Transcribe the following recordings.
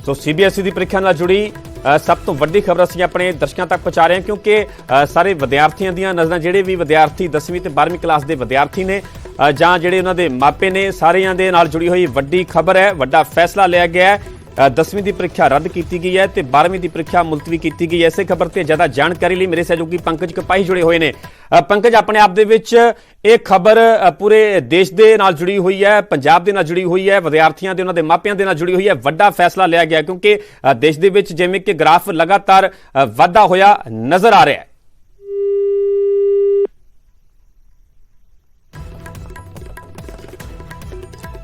ਸੋ CBSE ਦੀ ਪ੍ਰੀਖਿਆ ਨਾਲ ਜੁੜੀ ਸਭ ਤੋਂ ਵੱਡੀ ਖਬਰ ਅਸੀਂ ਆਪਣੇ ਦਰਸ਼ਕਾਂ ਤੱਕ ਪਹੁੰਚਾ ਰਹੇ ਹਾਂ ਕਿਉਂਕਿ ਸਾਰੇ ਵਿਦਿਆਰਥੀਆਂ ਦੀਆਂ ਨਜ਼ਰਾਂ ਜਿਹੜੇ ਵੀ ਵਿਦਿਆਰਥੀ 10ਵੀਂ ਤੇ 12ਵੀਂ ਕਲਾਸ ਦੇ ਵਿਦਿਆਰਥੀ ਨੇ ਜਾਂ ਜਿਹੜੇ ਉਹਨਾਂ ਦੇ ਮਾਪੇ ਨੇ ਸਾਰਿਆਂ ਦੇ ਨਾਲ ਜੁੜੀ ਹੋਈ ਵੱਡੀ ਖਬਰ ਹੈ। ਵੱਡਾ ਫੈਸਲਾ ਲਿਆ ਗਿਆ ਹੈ। 10ਵੀਂ ਦੀ ਪ੍ਰੀਖਿਆ ਰੱਦ ਕੀਤੀ ਗਈ ਹੈ ਤੇ 12ਵੀਂ ਦੀ ਪ੍ਰੀਖਿਆ ਮੁਲਤਵੀ ਕੀਤੀ ਗਈ ਹੈ। ਇਸੇ ਖਬਰ ਤੇ ਜ਼ਿਆਦਾ ਜਾਣਕਾਰੀ ਲਈ ਮੇਰੇ ਸਹਿਯੋਗੀ ਪੰਕਜ ਕਪਾਹੀ ਜੁੜੇ ਹੋਏ ਨੇ। ਪੰਕਜ, ਆਪਣੇ ਆਪ ਦੇ ਵਿੱਚ ਇਹ ਖਬਰ ਪੂਰੇ ਦੇਸ਼ ਦੇ ਨਾਲ ਜੁੜੀ ਹੋਈ ਹੈ, ਪੰਜਾਬ ਦੇ ਨਾਲ ਜੁੜੀ ਹੋਈ ਹੈ, ਵਿਦਿਆਰਥੀਆਂ ਦੇ ਉਹਨਾਂ ਦੇ ਮਾਪਿਆਂ ਦੇ ਨਾਲ ਜੁੜੀ ਹੋਈ ਹੈ। ਵੱਡਾ ਫੈਸਲਾ ਲਿਆ ਗਿਆ ਕਿਉਂਕਿ ਦੇਸ਼ ਦੇ ਵਿੱਚ ਜਿਵੇਂ ਕਿ ਗ੍ਰਾਫ ਲਗਾਤਾਰ ਵਾਧਾ ਹੋਇਆ ਨਜ਼ਰ ਆ ਰਿਹਾ ਹੈ।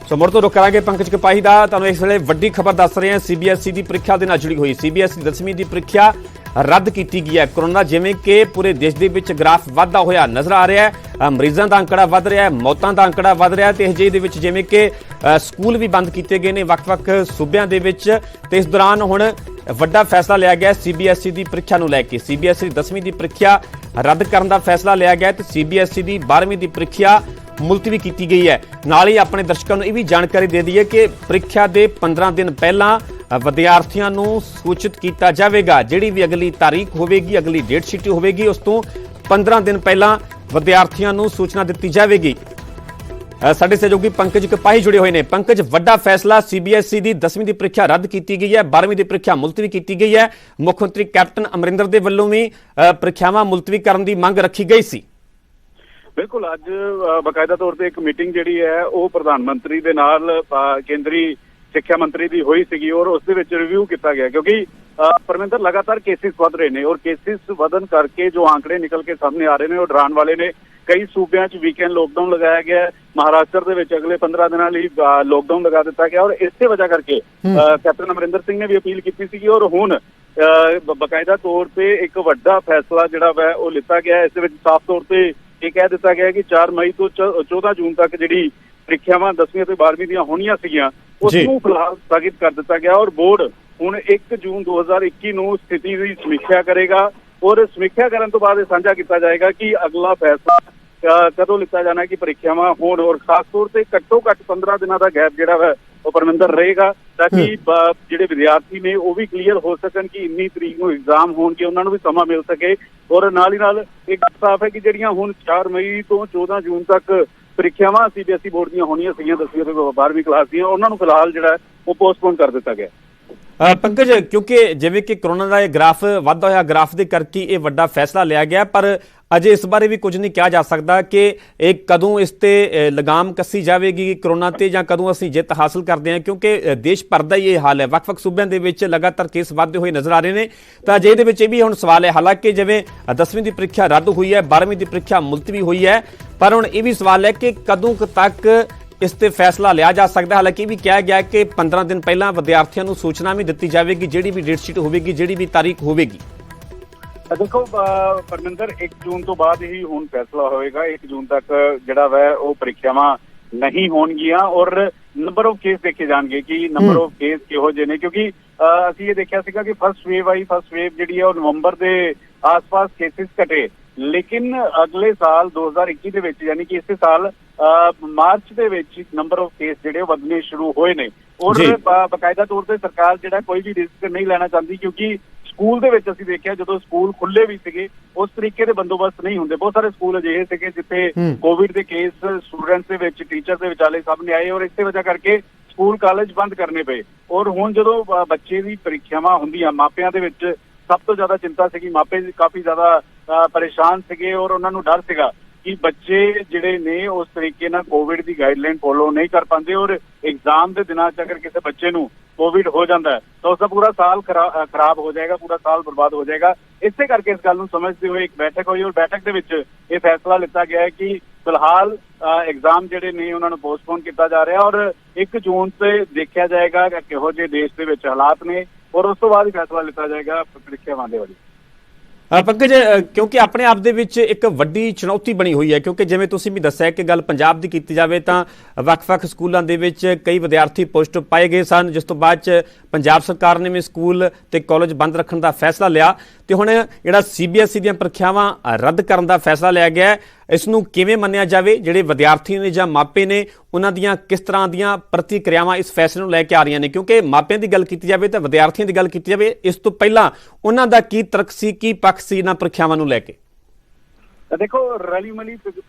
ਸੋ ਮੁੜ ਤੋਂ ਰੁਕ ਕਰਾਂਗੇ ਪੰਕਜ ਕਪਾਹੀ ਦਾ। ਤੁਹਾਨੂੰ ਇਸ ਵੇਲੇ ਵੱਡੀ ਖਬਰ ਦੱਸ ਰਹੇ ਹਾਂ ਸੀਬੀਐਸਈ ਦੀ ਪ੍ਰੀਖਿਆ ਦੇ ਨਾਲ ਜੁੜੀ ਹੋਈ। ਸੀਬੀਐਸਈ 10ਵੀਂ ਦੀ ਪ੍ਰੀਖਿਆ ਰੱਦ ਕੀਤੀ ਗਈ ਹੈ। ਕੋਰੋਨਾ ਜਿਵੇਂ ਕਿ ਪੂਰੇ ਦੇਸ਼ ਦੇ ਵਿੱਚ ਗ੍ਰਾਫ ਵਾਧਾ ਹੋਇਆ ਨਜ਼ਰ ਆ ਰਿਹਾ ਹੈ। ਮਰੀਜ਼ਾਂ ਦਾ ਅੰਕੜਾ ਵੱਧ ਰਿਹਾ ਹੈ, ਮੌਤਾਂ ਦਾ ਅੰਕੜਾ ਵੱਧ ਰਿਹਾ ਤੇ ਅਜਿਹੇ ਦੇ ਵਿੱਚ ਜਿਵੇਂ ਕਿ ਸਕੂਲ ਵੀ ਬੰਦ ਕੀਤੇ ਗਏ ਨੇ ਵੱਖ-ਵੱਖ ਸੂਬਿਆਂ ਦੇ ਵਿੱਚ ਤੇ ਇਸ ਦੌਰਾਨ ਹੁਣ ਵੱਡਾ ਫੈਸਲਾ ਲਿਆ ਗਿਆ ਸੀਬੀਐਸਈ ਦੀ ਪ੍ਰੀਖਿਆ ਨੂੰ ਲੈ ਕੇ। ਸੀਬੀਐਸਈ 10ਵੀਂ ਦੀ ਪ੍ਰੀਖਿਆ ਰੱਦ ਕਰਨ ਦਾ ਫੈਸਲਾ ਲਿਆ ਗਿਆ ਤੇ ਸੀਬੀਐਸਈ ਦੀ 12ਵੀਂ ਦੀ ਪ੍ਰੀਖਿਆ ਮੁਲਤਵੀ ਕੀਤੀ ਗਈ ਹੈ। ਨਾਲ ਹੀ ਆਪਣੇ ਦਰਸ਼ਕਾਂ ਨੂੰ ਇਹ ਵੀ ਜਾਣਕਾਰੀ ਦੇ ਦਈਏ ਕਿ ਪ੍ਰੀਖਿਆ ਦੇ 15 ਦਿਨ ਪਹਿਲਾਂ ਵਿਦਿਆਰਥੀਆਂ ਨੂੰ ਸੂਚਿਤ ਕੀਤਾ ਜਾਵੇਗਾ। ਜਿਹੜੀ ਵੀ ਅਗਲੀ ਤਾਰੀਖ ਹੋਵੇਗੀ, ਅਗਲੀ ਡੇਟ ਸ਼ੀਟ ਹੋਵੇਗੀ, ਉਸ ਤੋਂ 15 ਦਿਨ ਪਹਿਲਾਂ ਵਿਦਿਆਰਥੀਆਂ ਨੂੰ ਸੂਚਨਾ ਦਿੱਤੀ ਜਾਵੇਗੀ। ਸਾਡੇ ਸਹਿਯੋਗੀ ਪੰਕਜ ਕਪਾਹੀ ਜੁੜੇ ਹੋਏ ਨੇ। ਪੰਕਜ, ਵੱਡਾ ਫੈਸਲਾ ਸੀਬੀਐਸਈ ਦੀ 10ਵੀਂ ਦੀ ਪ੍ਰੀਖਿਆ ਰੱਦ ਕੀਤੀ ਗਈ ਹੈ, 12ਵੀਂ ਦੀ ਪ੍ਰੀਖਿਆ ਮੁਲਤਵੀ ਕੀਤੀ ਗਈ ਹੈ। ਮੁੱਖ ਮੰਤਰੀ ਕੈਪਟਨ ਅਮਰਿੰਦਰ ਦੇ ਵੱਲੋਂ ਵੀ ਪ੍ਰੀਖਿਆਵਾਂ ਮੁਲਤਵੀ ਕਰਨ ਦੀ ਮੰਗ ਰੱਖੀ ਗਈ ਸੀ। ਬਿਲਕੁਲ, ਅੱਜ ਬਕਾਇਦਾ ਤੌਰ ਤੇ ਇੱਕ ਮੀਟਿੰਗ ਜਿਹੜੀ ਹੈ ਉਹ ਪ੍ਰਧਾਨ ਮੰਤਰੀ ਦੇ ਨਾਲ ਕੇਂਦਰੀ ਸਿੱਖਿਆ ਮੰਤਰੀ ਦੀ ਹੋਈ ਸੀਗੀ ਔਰ ਉਸ ਦੇ ਵਿੱਚ ਰਿਵਿਊ ਕੀਤਾ ਗਿਆ ਕਿਉਂਕਿ ਪਰਮਿੰਦਰ ਲਗਾਤਾਰ ਕੇਸਿਸ ਵਧ ਰਹੇ ਨੇ ਔਰ ਕੇਸਿਸ ਵਧਣ ਕਰਕੇ ਜੋ ਆંકੜੇ ਨਿਕਲ ਕੇ ਸਾਹਮਣੇ ਆ ਰਹੇ ਨੇ ਉਹ ਡਰਾਉਣ ਵਾਲੇ ਨੇ। ਕਈ ਸੂਬਿਆਂ 'ਚ ਵੀਕਐਂਡ ਲੋਕਡਾਊਨ ਲਗਾਇਆ ਗਿਆ। ਮਹਾਰਾਸ਼ਟਰ ਦੇ ਵਿੱਚ ਅਗਲੇ 15 ਦਿਨਾਂ ਲਈ ਲੋਕਡਾਊਨ ਲਗਾ ਦਿੱਤਾ ਗਿਆ ਔਰ ਇਸੇ ਵਜ੍ਹਾ ਕਰਕੇ ਕੈਪਟਨ ਅਮਰਿੰਦਰ ਸਿੰਘ ਨੇ ਵੀ ਅਪੀਲ ਕੀਤੀ ਸੀਗੀ ਔਰ ਹੁਣ ਬਕਾਇਦਾ ਤੌਰ ਤੇ ਇੱਕ ਵੱਡਾ ਫੈਸਲਾ ਜਿਹੜਾ ਵਾ ਉਹ ਲਿੱਤਾ ਗਿਆ। ਇਸ ਦੇ ਵਿੱਚ ਸਾਫ਼ ਤੌਰ ਤੇ ਇਹ ਕਹਿ ਦਿੱਤਾ ਗਿਆ ਕਿ 4 ਮਈ ਤੋਂ 14 ਜੂਨ ਤੱਕ ਜਿਹੜੀ ਪ੍ਰੀਖਿਆਵਾਂ 10ਵੀਂ ਅਤੇ 12ਵੀਂ ਦੀਆਂ ਹੋਣੀਆਂ ਸੀਗੀਆਂ ਉਸ ਨੂੰ ਫਿਲਹਾਲ ਸਥਗਿਤ ਕਰ ਦਿੱਤਾ ਗਿਆ ਔਰ ਬੋਰਡ ਹੁਣ 1 ਜੂਨ 2021 ਨੂੰ ਸਥਿਤੀ ਦੀ ਸਮੀਖਿਆ ਕਰੇਗਾ ਔਰ ਸਮੀਖਿਆ ਕਰਨ ਤੋਂ ਬਾਅਦ ਇਹ ਸਾਂਝਾ ਕੀਤਾ ਜਾਏਗਾ ਕਿ ਅਗਲਾ ਫੈਸਲਾ ਕਦੋਂ ਲਿੱਤਾ ਜਾਣਾ ਕਿ ਪ੍ਰੀਖਿਆਵਾਂ ਹੋਣ ਔਰ ਖਾਸ ਤੌਰ ਤੇ ਘੱਟੋ ਘੱਟ 15 ਦਿਨਾਂ ਦਾ ਗੈਪ ਜਿਹੜਾ ਵਾ ਉਹ ਪਰਮਿੰਦਰ ਰਹੇਗਾ ਤਾਂ ਕਿ ਜਿਹੜੇ ਵਿਦਿਆਰਥੀ ਨੇ ਉਹ ਵੀ ਕਲੀਅਰ ਹੋ ਸਕਣ ਕਿ ਇੰਨੀ ਤਰੀਕ ਨੂੰ ਐਗਜ਼ਾਮ ਹੋਣਗੇ, ਉਹਨਾਂ ਨੂੰ ਵੀ ਸਮਾਂ ਮਿਲ ਸਕੇ। ਔਰ ਨਾਲ ਹੀ ਨਾਲ ਇਹ ਗੱਲ ਸਾਫ਼ ਹੈ ਕਿ ਜਿਹੜੀਆਂ ਹੁਣ 4 ਮਈ ਤੋਂ 14 ਜੂਨ ਤੱਕ ਪ੍ਰੀਖਿਆਵਾਂ ਸੀਬੀਐਸਈ ਬੋਰਡ ਦੀਆਂ ਹੋਣੀਆਂ ਸੀਗੀਆਂ 10ਵੀਂ ਅਤੇ 12ਵੀਂ ਕਲਾਸ ਦੀਆਂ, ਉਹਨਾਂ ਨੂੰ ਫਿਲਹਾਲ ਜਿਹੜਾ ਉਹ ਪੋਸਟਪੋਨ ਕਰ ਦਿੱਤਾ ਗਿਆ। ਪੰਕਜ, ਕਿਉਂਕਿ ਜਿਵੇਂ ਕਿ ਕਰੋਨਾ ਦਾ ਇਹ ਗ੍ਰਾਫ ਵਾਧਾ ਹੋਇਆ, ਗ੍ਰਾਫ ਦੇ ਕਰਕੇ ਇਹ ਵੱਡਾ ਫੈਸਲਾ ਲਿਆ ਗਿਆ ਪਰ ਅਜੇ ਇਸ ਬਾਰੇ ਵੀ ਕੁਝ ਨਹੀਂ ਕਿਹਾ ਜਾ ਸਕਦਾ ਕਿ ਇਹ ਕਦੋਂ ਇਸ ਤੇ ਲਗਾਮ ਕੱਸੀ ਜਾਵੇਗੀ ਕਰੋਨਾ ਤੇ ਜਾਂ ਕਦੋਂ ਅਸੀਂ ਜਿੱਤ ਹਾਸਲ ਕਰਦੇ ਹਾਂ ਕਿਉਂਕਿ ਦੇਸ਼ ਭਰ ਦਾ ਹੀ ਇਹ ਹਾਲ ਹੈ। ਵੱਖ-ਵੱਖ ਸੂਬਿਆਂ ਦੇ ਵਿੱਚ ਲਗਾਤਾਰ ਕੇਸ ਵਧਦੇ ਹੋਏ ਨਜ਼ਰ ਆ ਰਹੇ ਨੇ ਤਾਂ ਅਜੇ ਇਹਦੇ ਵਿੱਚ ਇਹ ਵੀ ਹੁਣ ਸਵਾਲ ਹੈ। ਹਾਲਾਂਕਿ ਜਿਵੇਂ 10ਵੀਂ ਦੀ ਪ੍ਰੀਖਿਆ ਰੱਦ ਹੋਈ ਹੈ, 12ਵੀਂ ਦੀ ਪ੍ਰੀਖਿਆ ਮੁਲਤਵੀ ਹੋਈ ਹੈ ਪਰ ਹੁਣ ਇਹ ਵੀ ਸਵਾਲ ਹੈ ਕਿ ਕਦੋਂ ਤੱਕ ਇਸ ਤੇ ਫੈਸਲਾ ਲਿਆ ਜਾ ਸਕਦਾ। ਹਾਲਾਂਕਿ ਇਹ ਵੀ ਕਿਹਾ ਗਿਆ ਕਿ 15 ਦਿਨ ਪਹਿਲਾਂ ਵਿਦਿਆਰਥੀਆਂ ਨੂੰ ਸੂਚਨਾ ਵੀ ਦਿੱਤੀ ਜਾਵੇਗੀ, ਜਿਹੜੀ ਵੀ ਡੇਟ ਸ਼ੀਟ ਹੋਵੇਗੀ, ਜਿਹੜੀ ਵੀ ਤਾਰੀਖ ਹੋਵੇਗੀ। ਦੇਖੋ ਪਰਮਿੰਦਰ, 1 ਜੂਨ ਤੋਂ ਬਾਅਦ ਹੀ ਹੁਣ ਫੈਸਲਾ ਹੋਏਗਾ। 1 ਜੂਨ ਤੱਕ ਜਿਹੜਾ ਵਾ ਉਹ ਪ੍ਰੀਖਿਆਵਾਂ ਨਹੀਂ ਹੋਣਗੀਆਂ ਔਰ ਨੰਬਰ ਆਫ ਕੇਸ ਦੇਖੇ ਜਾਣਗੇ ਕਿ ਨੰਬਰ ਆਫ ਕੇਸ ਕਿਹੋ ਜਿਹੇ ਨੇ ਕਿਉਂਕਿ ਅਸੀਂ ਇਹ ਦੇਖਿਆ ਸੀਗਾ ਕਿ ਫਸਟ ਵੇਵ ਜਿਹੜੀ ਹੈ ਉਹ ਨਵੰਬਰ ਦੇ ਆਸ-ਪਾਸ ਕੇਸਿਸ ਘਟੇ ਲੇਕਿਨ ਅਗਲੇ ਸਾਲ 2021 ਦੇ ਵਿੱਚ ਯਾਨੀ ਕਿ ਇਸੇ ਸਾਲ ਮਾਰਚ ਦੇ ਵਿੱਚ ਨੰਬਰ ਆਫ ਕੇਸ ਜਿਹੜੇ ਵਧਣੇ ਸ਼ੁਰੂ ਹੋਏ ਨੇ ਔਰ ਬਕਾਇਦਾ ਤੌਰ ਤੇ ਸਰਕਾਰ ਜਿਹੜਾ ਕੋਈ ਵੀ ਰਿਸਕ ਨਹੀਂ ਲੈਣਾ ਚਾਹੁੰਦੀ ਕਿਉਂਕਿ ਸਕੂਲ ਦੇ ਵਿੱਚ ਅਸੀਂ ਦੇਖਿਆ ਜਦੋਂ ਸਕੂਲ ਖੁੱਲੇ ਵੀ ਸੀਗੇ ਉਸ ਤਰੀਕੇ ਦੇ ਬੰਦੋਬਸਤ ਨਹੀਂ ਹੁੰਦੇ। ਬਹੁਤ ਸਾਰੇ ਸਕੂਲ ਅਜਿਹੇ ਸੀਗੇ ਜਿੱਥੇ ਕੋਵਿਡ ਦੇ ਕੇਸ ਸਟੂਡੈਂਟਸ ਦੇ ਵਿੱਚ, ਟੀਚਰ ਦੇ ਵਿਚਾਲੇ ਸਾਹਮਣੇ ਆਏ ਔਰ ਇਸੇ ਵਜ੍ਹਾ ਕਰਕੇ ਸਕੂਲ ਕਾਲਜ ਬੰਦ ਕਰਨੇ ਪਏ ਔਰ ਹੁਣ ਜਦੋਂ ਬੱਚੇ ਦੀ ਪ੍ਰੀਖਿਆਵਾਂ ਹੁੰਦੀਆਂ ਮਾਪਿਆਂ ਦੇ ਵਿੱਚ ਸਭ ਤੋਂ ਜ਼ਿਆਦਾ ਚਿੰਤਾ ਸੀਗੀ। ਮਾਪੇ ਕਾਫੀ ਜ਼ਿਆਦਾ ਪਰੇਸ਼ਾਨ ਸੀਗੇ ਔਰ ਉਹਨਾਂ ਨੂੰ ਡਰ ਸੀਗਾ ਕਿ ਬੱਚੇ ਜਿਹੜੇ ਨੇ ਉਸ ਤਰੀਕੇ ਨਾਲ ਕੋਵਿਡ ਦੀ ਗਾਈਡਲਾਈਨ ਫੋਲੋ ਨਹੀਂ ਕਰ ਪਾਉਂਦੇ ਔਰ ਐਗਜ਼ਾਮ ਦੇ ਦਿਨਾਂ 'ਚ ਅਗਰ ਕਿਸੇ ਬੱਚੇ ਨੂੰ ਕੋਵਿਡ ਹੋ ਜਾਂਦਾ ਹੈ ਤਾਂ ਉਸਦਾ ਪੂਰਾ ਸਾਲ ਖਰਾਬ ਹੋ ਜਾਏਗਾ, ਪੂਰਾ ਸਾਲ ਬਰਬਾਦ ਹੋ ਜਾਏਗਾ। ਇਸੇ ਕਰਕੇ ਇਸ ਗੱਲ ਨੂੰ ਸਮਝਦੇ ਹੋਏ ਇੱਕ ਬੈਠਕ ਹੋਈ ਔਰ ਬੈਠਕ ਦੇ ਵਿੱਚ ਇਹ ਫੈਸਲਾ ਲਿੱਤਾ ਗਿਆ ਹੈ ਕਿ ਫਿਲਹਾਲ ਐਗਜ਼ਾਮ ਜਿਹੜੇ ਨੇ ਉਹਨਾਂ ਨੂੰ ਪੋਸਟਪੋਨ ਕੀਤਾ ਜਾ ਰਿਹਾ ਔਰ 1 ਜੂਨ ਤੇ ਦੇਖਿਆ ਜਾਏਗਾ ਕਿ ਕਿਹੋ ਜਿਹੇ ਦੇਸ਼ ਦੇ ਵਿੱਚ ਹਾਲਾਤ ਨੇ ਔਰ ਉਸ ਤੋਂ ਬਾਅਦ ਹੀ ਫੈਸਲਾ ਲਿੱਤਾ ਜਾਏਗਾ ਪ੍ਰੀਖਿਆਵਾਂ ਦੇ ਬਾਰੇ। ਪੰਕਜ, ਕਿਉਂਕਿ ਆਪਣੇ ਆਪ ਦੇ ਵਿੱਚ ਇੱਕ ਵੱਡੀ ਚੁਣੌਤੀ ਬਣੀ ਹੋਈ ਹੈ ਕਿਉਂਕਿ ਜਿਵੇਂ ਤੁਸੀਂ ਵੀ ਦੱਸਿਆ ਕਿ ਗੱਲ ਪੰਜਾਬ ਦੀ ਕੀਤੀ ਜਾਵੇ ਤਾਂ ਵੱਖ-ਵੱਖ ਸਕੂਲਾਂ ਦੇ ਵਿੱਚ ਕਈ ਵਿਦਿਆਰਥੀ ਪੋਜ਼ਿਟਿਵ ਪਾਏ ਗਏ ਸਨ ਜਿਸ ਤੋਂ ਬਾਅਦ 'ਚ ਪੰਜਾਬ ਸਰਕਾਰ ਨੇ ਵੀ ਸਕੂਲ ਤੇ ਕਾਲਜ ਬੰਦ ਰੱਖਣ ਦਾ ਫੈਸਲਾ ਲਿਆ ਤੇ ਹੁਣ ਜਿਹੜਾ ਸੀਬੀਐਸਈ ਦੀਆਂ ਪ੍ਰੀਖਿਆਵਾਂ ਰੱਦ ਕਰਨ ਦਾ ਫੈਸਲਾ ਲਿਆ ਗਿਆ ਇਸ ਨੂੰ ਕਿਵੇਂ ਮੰਨਿਆ ਜਾਵੇ? ਜਿਹੜੇ ਵਿਦਿਆਰਥੀ ਨੇ ਜਾਂ ਮਾਪੇ ਨੇ ਉਹਨਾਂ ਦੀਆਂ ਕਿਸ ਤਰ੍ਹਾਂ ਦੀਆਂ ਪ੍ਰਤੀਕਿਰਿਆਵਾਂ ਇਸ ਫੈਸਲੇ ਨੂੰ ਲੈ ਕੇ ਆ ਰਹੀਆਂ ਨੇ? ਕਿਉਂਕਿ ਮਾਪਿਆਂ ਦੀ ਗੱਲ ਕੀਤੀ ਜਾਵੇ ਤਾਂ ਵਿਦਿਆਰਥੀਆਂ ਦੀ ਗੱਲ ਕੀਤੀ ਜਾਵੇ, ਇਸ ਤੋਂ ਪਹਿਲਾਂ ਉਹਨਾਂ ਦਾ ਕੀ ਤਰਕ ਸੀ, ਕੀ ਪੱਖ ਸੀ ਇਹਨਾਂ ਪ੍ਰੀਖਿਆਵਾਂ ਨੂੰ ਲੈ ਕੇ? देखो रली मिली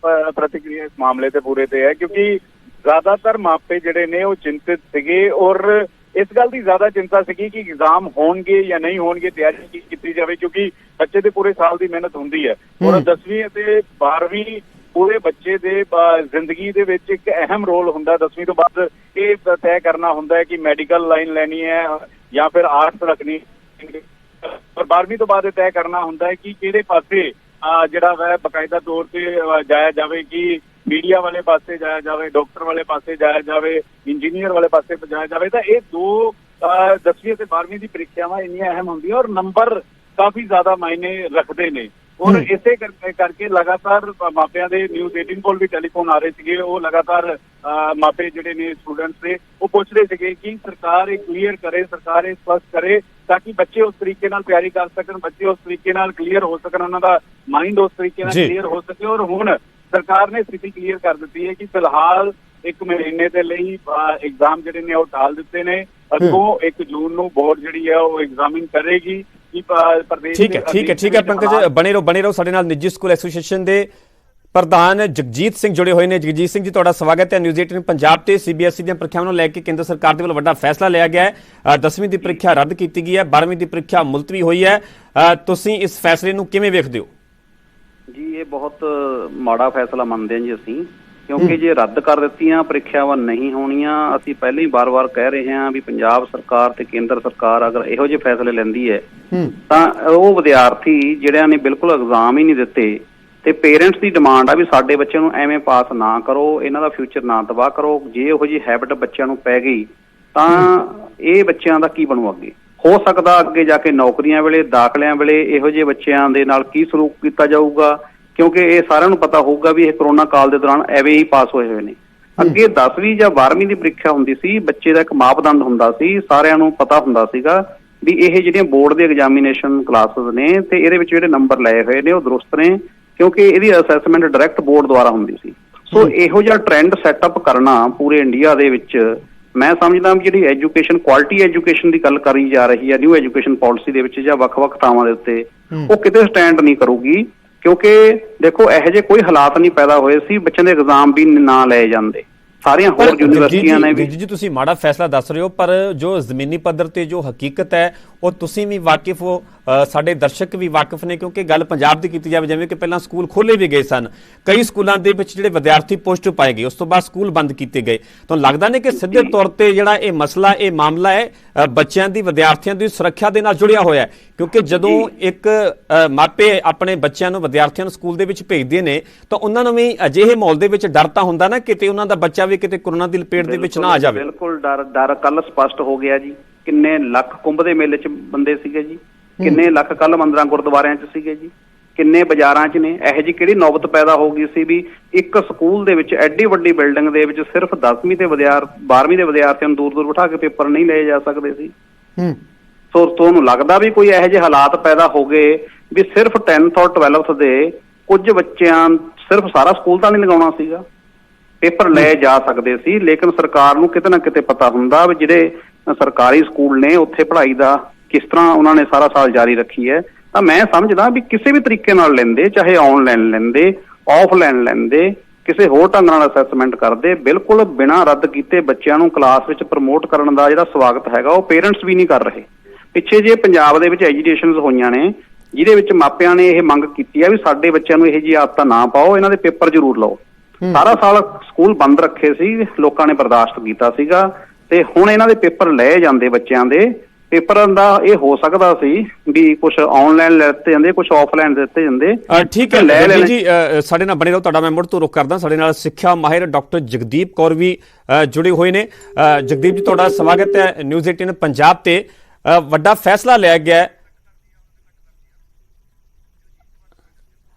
प्रतिक्रिया इस मामले से पूरे ते है, क्योंकि ज्यादातर मापे जिहड़े ने वो चिंतित सीगे और इस गल की ज्यादा चिंता सीगी कि एग्जाम होणगे या नहीं होणगे, तैयारी की जाए, क्योंकि बच्चे दे पूरे साल की मेहनत होंदी है और 10वीं ते 12वीं पूरे बच्चे दे जिंदगी दे विच एक अहम रोल हुंदा। 10वीं तो बाद ये तय करना हुंदा है कि मैडिकल लाइन लैनी है या फिर आर्ट्स रखनी, और 12वीं तो बाद तय करना हुंदा है कि किहड़े पासे ਜਿਹੜਾ ਵੈ ਬਕਾਇਦਾ ਤੌਰ ਤੇ ਜਾਇਆ ਜਾਵੇ, ਕਿ ਮੀਡੀਆ ਵਾਲੇ ਪਾਸੇ ਜਾਇਆ ਜਾਵੇ, ਡਾਕਟਰ ਵਾਲੇ ਪਾਸੇ ਜਾਇਆ ਜਾਵੇ, ਇੰਜੀਨੀਅਰ ਵਾਲੇ ਪਾਸੇ ਜਾਇਆ ਜਾਵੇ। ਤਾਂ ਇਹ ਦੋ 10ਵੀਂ ਤੇ 12ਵੀਂ ਦੀ ਪ੍ਰੀਖਿਆਵਾਂ ਇੰਨੀਆਂ ਅਹਿਮ ਹੁੰਦੀਆਂ ਔਰ ਨੰਬਰ ਕਾਫੀ ਜ਼ਿਆਦਾ ਮਾਇਨੇ ਰੱਖਦੇ ਨੇ। ਔਰ ਇਸੇ ਕਰਕੇ ਲਗਾਤਾਰ ਮਾਪਿਆਂ ਦੇ ਨਿਊਜ਼ 18 ਕੋਲ ਵੀ ਟੈਲੀਫੋਨ ਆ ਰਹੇ ਸੀਗੇ। ਉਹ ਲਗਾਤਾਰ ਮਾਪੇ ਜਿਹੜੇ ਨੇ ਸਟੂਡੈਂਟਸ ਦੇ ਉਹ ਪੁੱਛਦੇ ਸੀਗੇ ਕਿ ਸਰਕਾਰ ਇਹ ਕਲੀਅਰ ਕਰੇ, ਸਰਕਾਰ ਇਹ ਸਪਸ਼ਟ ਕਰੇ ਤਾਂ ਕਿ ਬੱਚੇ ਉਸ ਤਰੀਕੇ ਨਾਲ ਤਿਆਰੀ ਕਰ ਸਕਣ, ਬੱਚੇ ਉਸ ਤਰੀਕੇ ਨਾਲ ਕਲੀਅਰ ਹੋ ਸਕਣ, ਉਹਨਾਂ ਦਾ ਮਾਈਂਡ ਉਸ ਤਰੀਕੇ ਨਾਲ ਕਲੀਅਰ ਹੋ ਸਕੇ। ਔਰ ਹੁਣ ਸਰਕਾਰ ਨੇ ਸਥਿਤੀ ਕਲੀਅਰ ਕਰ ਦਿੱਤੀ ਹੈ ਕਿ ਫਿਲਹਾਲ 1 ਮਹੀਨੇ ਦੇ ਲਈ ਐਗਜ਼ਾਮ ਜਿਹੜੇ ਨੇ ਉਹ ਟਾਲ ਦਿੱਤੇ ਨੇ। ਅੱਗੋਂ 1 ਜੂਨ ਨੂੰ ਬੋਰਡ ਜਿਹੜੀ ਹੈ ਉਹ ਐਗਜ਼ਾਮਿੰਗ ਕਰੇਗੀ। ਠੀਕ ਹੈ ਪੰਕਜ, ਬਣੇ ਰਹੋ ਸਾਡੇ ਨਾਲ। ਨਿੱਜੀ ਸਕੂਲ ਐਸੋਸੀਏਸ਼ਨ ਦੇ ਪ੍ਰਧਾਨ ਜਗਜੀਤ ਸਿੰਘ ਜੁੜੇ ਹੋਏ ਨੇ। ਜਗਜੀਤ ਸਿੰਘ ਜੀ, ਤੁਹਾਡਾ ਸਵਾਗਤ ਹੈ ਨਿਊਜ਼ 18 ਪੰਜਾਬ ਤੇ। CBSE ਦੀਆਂ ਪ੍ਰੀਖਿਆਵਾਂ ਨੂੰ ਲੈ ਕੇ ਕੇਂਦਰ ਸਰਕਾਰ ਦੇ ਵੱਲੋਂ ਵੱਡਾ ਫੈਸਲਾ ਲਿਆ ਗਿਆ ਹੈ। 10ਵੀਂ ਦੀ ਪ੍ਰੀਖਿਆ ਰੱਦ ਕੀਤੀ ਗਈ ਹੈ, 12ਵੀਂ ਦੀ ਪ੍ਰੀਖਿਆ ਮੁਲਤਵੀ ਹੋਈ ਹੈ। ਤੁਸੀਂ ਇਸ ਫੈਸਲੇ ਨੂੰ ਕਿਵੇਂ ਵੇਖਦੇ ਹੋ? ਜੀ ਇਹ ਬਹੁਤ ਮਾੜਾ ਫੈਸਲਾ ਮੰਨਦੇ ਹਾਂ ਜੀ ਅਸੀਂ, ਕਿਉਂਕਿ ਜੇ ਰੱਦ ਕਰ ਦਿੱਤੀਆਂ ਪ੍ਰੀਖਿਆਵਾਂ ਨਹੀਂ ਹੋਣੀਆਂ। ਅਸੀਂ ਪਹਿਲਾਂ ਹੀ ਵਾਰ-ਵਾਰ ਕਹਿ ਰਹੇ ਹਾਂ ਵੀ ਪੰਜਾਬ ਸਰਕਾਰ ਤੇ ਕੇਂਦਰ ਸਰਕਾਰ ਅਗਰ ਇਹੋ ਜਿਹੇ ਫੈਸਲੇ ਲੈਂਦੀ ਹੈ ਤਾਂ ਉਹ ਵਿਦਿਆਰਥੀ ਜਿਹੜਿਆਂ ਨੇ ਬਿਲਕੁਲ ਐਗਜ਼ਾਮ ਹੀ ਨਹੀਂ ਦਿੱਤੇ ਤੇ ਪੇਰੈਂਟਸ ਦੀ ਡਿਮਾਂਡ ਆ ਵੀ ਸਾਡੇ ਬੱਚਿਆਂ ਨੂੰ ਐਵੇਂ ਪਾਸ ਨਾ ਕਰੋ, ਇਹਨਾਂ ਦਾ ਫਿਊਚਰ ਨਾ ਤਬਾਹ ਕਰੋ। ਜੇ ਇਹੋ ਜਿਹੀ ਹੈਬਿਟ ਬੱਚਿਆਂ ਨੂੰ ਪੈ ਗਈ ਤਾਂ ਇਹ ਬੱਚਿਆਂ ਦਾ ਕੀ ਬਣੂ ਅੱਗੇ? ਹੋ ਸਕਦਾ ਅੱਗੇ ਜਾ ਕੇ ਨੌਕਰੀਆਂ ਵੇਲੇ, ਦਾਖਲਿਆਂ ਵੇਲੇ ਇਹੋ ਜਿਹੇ ਬੱਚਿਆਂ ਦੇ ਨਾਲ ਕੀ ਸਲੂਕ ਕੀਤਾ ਜਾਊਗਾ, ਕਿਉਂਕਿ ਇਹ ਸਾਰਿਆਂ ਨੂੰ ਪਤਾ ਹੋਊਗਾ ਵੀ ਇਹ ਕਰੋਨਾ ਕਾਲ ਦੇ ਦੌਰਾਨ ਐਵੇਂ ਹੀ ਪਾਸ ਹੋਏ ਨੇ। ਅੱਗੇ 10ਵੀਂ ਜਾਂ 12ਵੀਂ ਦੀ ਪ੍ਰੀਖਿਆ ਹੁੰਦੀ ਸੀ, ਬੱਚੇ ਦਾ ਇੱਕ ਮਾਪਦੰਡ ਹੁੰਦਾ ਸੀ, ਸਾਰਿਆਂ ਨੂੰ ਪਤਾ ਹੁੰਦਾ ਸੀਗਾ ਵੀ ਇਹ ਜਿਹੜੀਆਂ ਬੋਰਡ ਦੇ ਐਗਜ਼ਾਮੀਨੇਸ਼ਨ ਕਲਾਸਿਸ ਨੇ ਤੇ ਇਹਦੇ ਵਿੱਚ ਜਿਹੜੇ ਨੰਬਰ ਲਏ ਹੋਏ ਨੇ ਉਹ ਦਰੁਸਤ ਨੇ, ਕਿਉਂਕਿ ਇਹਦੀ ਅਸੈਸਮੈਂਟ ਡਾਇਰੈਕਟ ਬੋਰਡ ਦੁਆਰਾ ਹੁੰਦੀ ਸੀ। ਸੋ ਇਹੋ ਜਿਹਾ ਟ੍ਰੈਂਡ ਸੈਟਅਪ ਕਰਨਾ ਪੂਰੇ ਇੰਡੀਆ ਦੇ ਵਿੱਚ, ਮੈਂ ਸਮਝਦਾ ਵੀ ਜਿਹੜੀ ਐਜੂਕੇਸ਼ਨ, ਕੁਆਲਿਟੀ ਐਜੂਕੇਸ਼ਨ ਦੀ ਗੱਲ ਕਰੀ ਜਾ ਰਹੀ ਹੈ ਨਿਊ ਐਜੂਕੇਸ਼ਨ ਪਾਲਿਸੀ ਦੇ ਵਿੱਚ ਜਾਂ ਵੱਖ-ਵੱਖ ਥਾਵਾਂ ਦੇ ਉੱਤੇ, ਉਹ ਕਿਤੇ ਸਟੈਂਡ ਨਹੀਂ ਕਰੂਗੀ। ਕਿਉਂਕਿ ਦੇਖੋ ਇਹੋ ਜਿਹੇ ਕੋਈ ਹਾਲਾਤ ਨਹੀਂ ਪੈਦਾ ਹੋਏ ਸੀ ਬੱਚਿਆਂ ਦੇ ਐਗਜ਼ਾਮ ਵੀ ਨਾ ਲਏ ਜਾਂਦੇ। ਸਾਰੀਆਂ ਹੋਰ ਯੂਨੀਵਰਸਿਟੀਆਂ ਨੇ ਵੀ। ਜੀ ਤੁਸੀਂ ਮਾੜਾ ਫੈਸਲਾ ਦੱਸ ਰਹੇ ਹੋ, ਪਰ ਜੋ ਜ਼ਮੀਨੀ ਪੱਧਰ ਤੇ ਜੋ ਹਕੀਕਤ ਹੈ ਉਹ ਤੁਸੀਂ ਵੀ ਵਾਕਿਫ ਹੋ, ਸਾਡੇ ਦਰਸ਼ਕ ਵੀ ਵਾਕਿਫ ਨੇ। ਕਿਉਂਕਿ ਗੱਲ ਪੰਜਾਬ ਦੀ ਕੀਤੀ ਜਾਵੇ, ਜਿਵੇਂ ਕਿ ਪਹਿਲਾਂ ਸਕੂਲ ਖੋਲ੍ਹੇ ਵੀ ਗਏ ਸਨ, ਕਈ ਸਕੂਲਾਂ ਦੇ ਵਿੱਚ ਜਿਹੜੇ ਵਿਦਿਆਰਥੀ ਪੋਸਟ ਪਾਏ ਗਏ, ਉਸ ਤੋਂ ਬਾਅਦ ਸਕੂਲ ਬੰਦ ਕੀਤੇ ਗਏ। ਤੁਹਾਨੂੰ ਲੱਗਦਾ ਨਹੀਂ ਕਿ ਸਿੱਧੇ ਤੌਰ ਤੇ ਜਿਹੜਾ ਇਹ ਮਸਲਾ, ਇਹ ਮਾਮਲਾ ਹੈ ਬੱਚਿਆਂ ਦੀ, ਵਿਦਿਆਰਥੀਆਂ ਦੀ ਸੁਰੱਖਿਆ ਦੇ ਨਾਲ ਜੁੜਿਆ ਹੋਇਆ ਹੈ? ਕਿਉਂਕਿ ਜਦੋਂ ਇੱਕ ਮਾਪੇ ਆਪਣੇ ਬੱਚਿਆਂ ਨੂੰ, ਵਿਦਿਆਰਥੀਆਂ ਨੂੰ ਸਕੂਲ ਦੇ ਵਿੱਚ ਭੇਜਦੇ ਨੇ ਤਾਂ ਉਹਨਾਂ ਨੂੰ ਵੀ ਅਜਿਹੇ ਮਾਹੌਲ ਦੇ ਵਿੱਚ ਡਰ ਤਾਂ ਹੁੰਦਾ ਨਾ, ਕਿਤੇ ਉਹਨਾਂ ਦਾ ਬੱਚਾ ਵੀ ਕਿਤੇ ਕੋਰੋਨਾ ਦੀ ਲਪੇਟ ਦੇ ਵਿੱਚ ਨਾ ਆ ਜਾਵੇ। ਬਿਲਕੁਲ ਡਰ ਕੱਲ ਸਪਸ਼ਟ ਹੋ ਗਿਆ ਜੀ। ਕਿੰਨੇ ਲੱਖ ਕੁੰਭ ਦੇ ਮੇਲੇ 'ਚ ਬੰਦੇ ਸੀਗੇ ਜੀ, ਕਿੰਨੇ ਲੱਖ ਕੱਲ ਮੰਦਰਾਂ ਗੁਰਦੁਆਰਿਆਂ 'ਚ ਸੀਗੇ ਜੀ, ਕਿੰਨੇ ਬਾਜ਼ਾਰਾਂ 'ਚ ਨੇ। ਇਹੋ ਜਿਹੀ ਕਿਹੜੀ ਨੌਬਤ ਪੈਦਾ ਹੋ ਗਈ ਸੀ ਵੀ ਇੱਕ ਸਕੂਲ ਦੇ ਵਿੱਚ ਐਡੀ ਵੱਡੀ ਬਿਲਡਿੰਗ ਦੇ ਵਿੱਚ ਸਿਰਫ 10ਵੀਂ ਤੇ 12ਵੀਂ ਦੇ ਵਿਦਿਆਰਥੀਆਂ ਨੂੰ ਦੂਰ ਬਿਠਾ ਕੇ ਪੇਪਰ ਨਹੀਂ ਲਏ ਜਾ ਸਕਦੇ ਸੀ। ਸੋ ਤੁਹਾਨੂੰ ਲੱਗਦਾ ਵੀ ਕੋਈ ਇਹੋ ਜਿਹੇ ਹਾਲਾਤ ਪੈਦਾ ਹੋ ਗਏ ਵੀ ਸਿਰਫ 10th ਔਰ 12th ਦੇ ਕੁਝ ਬੱਚਿਆਂ, ਸਿਰਫ ਸਾਰਾ ਸਕੂਲ ਤਾਂ ਨਹੀਂ ਲਗਾਉਣਾ ਸੀਗਾ, ਪੇਪਰ ਲਏ ਜਾ ਸਕਦੇ ਸੀ। ਲੇਕਿਨ ਸਰਕਾਰ ਨੂੰ ਕਿਤੇ ਨਾ ਕਿਤੇ ਪਤਾ ਹੁੰਦਾ ਵੀ ਜਿਹੜੇ ਸਰਕਾਰੀ ਸਕੂਲ ਨੇ ਉੱਥੇ ਪੜ੍ਹਾਈ ਦਾ ਕਿਸ ਤਰ੍ਹਾਂ ਉਹਨਾਂ ਨੇ ਸਾਰਾ ਸਾਲ ਜਾਰੀ ਰੱਖੀ ਹੈ। ਤਾਂ ਮੈਂ ਸਮਝਦਾ ਵੀ ਕਿਸੇ ਵੀ ਤਰੀਕੇ ਨਾਲ ਲੈਂਦੇ, ਚਾਹੇ ਆਨਲਾਈਨ ਲੈਂਦੇ, ਆਫਲਾਈਨ ਲੈਂਦੇ, ਕਿਸੇ ਹੋਰ ਢੰਗ ਨਾਲ ਅਸੈਸਮੈਂਟ ਕਰਦੇ, ਬਿਲਕੁਲ ਬਿਨਾਂ ਰੱਦ ਕੀਤੇ ਬੱਚਿਆਂ ਨੂੰ ਕਲਾਸ ਵਿੱਚ ਪ੍ਰਮੋਟ ਕਰਨ ਦਾ ਜਿਹੜਾ ਸਵਾਗਤ ਹੈਗਾ ਉਹ ਪੇਰੈਂਟਸ ਵੀ ਨਹੀਂ ਕਰ ਰਹੇ। ਪਿੱਛੇ ਜੇ ਪੰਜਾਬ ਦੇ ਵਿੱਚ ਐਜੀਟੇਸ਼ਨਸ ਹੋਈਆਂ ਨੇ ਜਿਹਦੇ ਵਿੱਚ ਮਾਪਿਆਂ ਨੇ ਇਹ ਮੰਗ ਕੀਤੀ ਆ ਵੀ ਸਾਡੇ ਬੱਚਿਆਂ ਨੂੰ ਇਹੋ ਜਿਹੀ ਆਦਤਾਂ ਨਾ ਪਾਓ, ਇਹਨਾਂ ਦੇ ਪੇਪਰ ਜ਼ਰੂਰ ਲਓ। ਸਾਰਾ ਸਾਲ ਸਕੂਲ ਬੰਦ ਰੱਖੇ ਸੀ, ਲੋਕਾਂ ਨੇ ਬਰਦਾਸ਼ਤ ਕੀਤਾ ਸੀਗਾ, ਤੇ ਹੁਣ ਇਹਨਾਂ ਦੇ ਪੇਪਰ ਲਏ ਜਾਂਦੇ ਬੱਚਿਆਂ ਦੇ। ਪੇਪਰਾਂ ਦਾ ਇਹ ਹੋ ਸਕਦਾ ਸੀ ਵੀ ਕੁਝ ਆਨਲਾਈਨ ਲੈਤੇ ਜਾਂਦੇ, ਕੁਝ ਆਫਲਾਈਨ ਦਿੱਤੇ ਜਾਂਦੇ। ਠੀਕ ਹੈ ਜੀ, ਸਾਡੇ ਨਾਲ ਬਣੇ ਰਹੋ। ਤੁਹਾਡਾ ਮੈਂ ਮੁੜ ਤੋਂ ਰੁਕ ਕਰਦਾ। ਸਾਡੇ ਨਾਲ ਸਿੱਖਿਆ ਮਾਹਿਰ ਡਾਕਟਰ ਜਗਦੀਪ ਕੌਰ ਵੀ ਜੁੜੇ ਹੋਏ ਨੇ। ਜਗਦੀਪ ਜੀ, ਤੁਹਾਡਾ ਸਵਾਗਤ ਹੈ ਨਿਊਜ਼ 18 ਪੰਜਾਬ ਤੇ। ਵੱਡਾ ਫੈਸਲਾ ਲਿਆ ਗਿਆ,